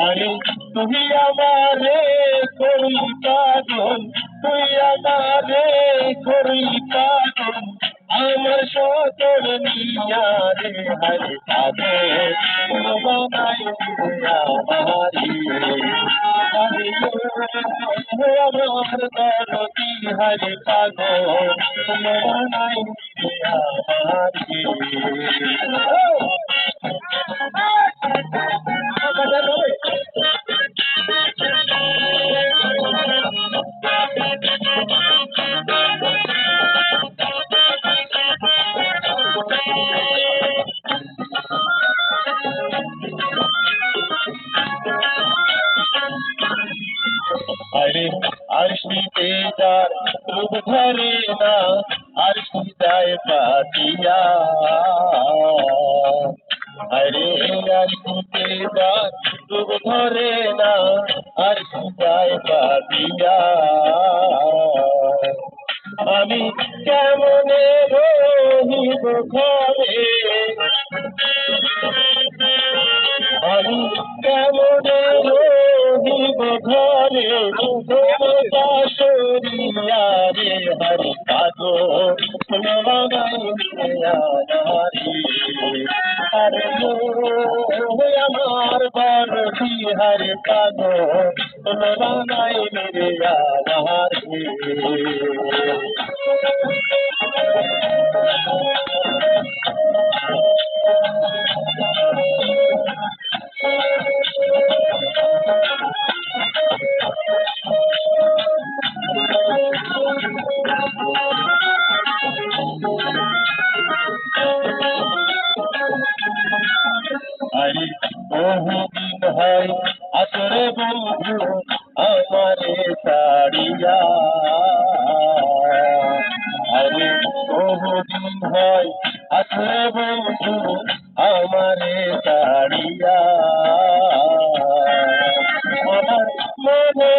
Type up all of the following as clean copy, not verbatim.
আরে তুই আমারে করলি পাগল, তুই আমারে করলি পাগল, আমার সকল নিয়ারে হরে পাগল বানাই আমারি। আরে আমার দরদি হরে পাগল বানাই আমারি। আরে আরশিতে যার রূপ ধরে না, আরশি যায় পাতিয়া। আরে আরশিতে যার রূপ ধরে না, আরশি যায় পাতিয়া। আমি কেমনে রহিব ঘরে, আমি কেমনে রহিব ঘরে, মমতা সরিয়া রে হরি পাগল বানাই আমারি। আরে আমার বরদি হরি পাগল বানাই রে আমারি। আরে বহুদিন হয় আসরে বন্ধু আমারে ছাড়িয়া। আরে বহুদিন হয় আসরে বন্ধু আমারে ছাড়িয়া। আমার মনে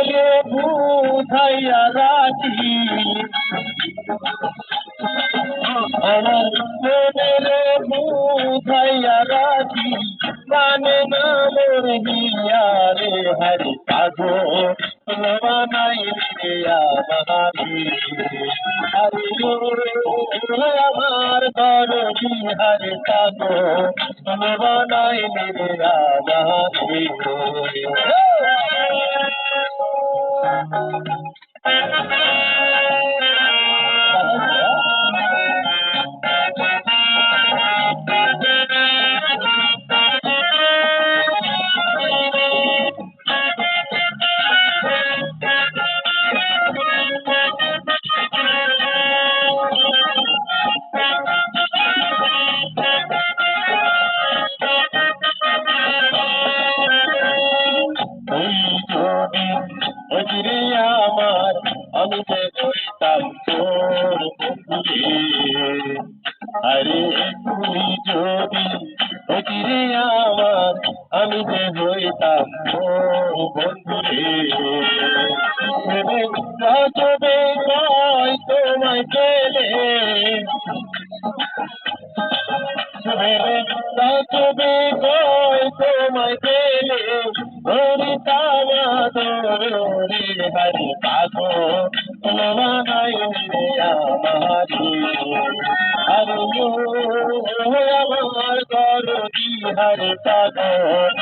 বুঝাইয়া রাখি, আমার মনে বুঝাইয়া রাখি, মানে না মোর হিয়া রে হরি পাগল বানাই রে আমারি। আরে আমার দরদি হরি পাগল বানাই রে আমারি। তুই যদি হইরে আমার, আমি যে হইতাম তোর বন্ধুরে। আরে তুই যদি হইরে আমার, আমি যে হইতাম তোর বন্ধুরে। গজবে কয় তোমায় পেলে, গজবে কয় তোমায় পেলে, হরিতাম রে হরি পাগল বানাই রে আমারি। আরে আমার দরদি হরি পাগল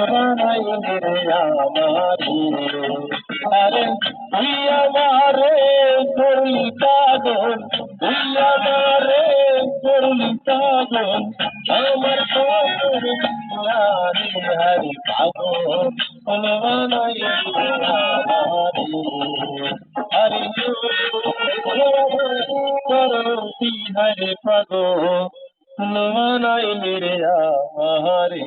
বানাই রে আমারি। আরে তুই আমারে করলি পাগল, তুই আমারে করলি পাগল, আমার হরি পাগল বানাই আমারি। হরি করতি হরি পাগল বানাই রে আমারি।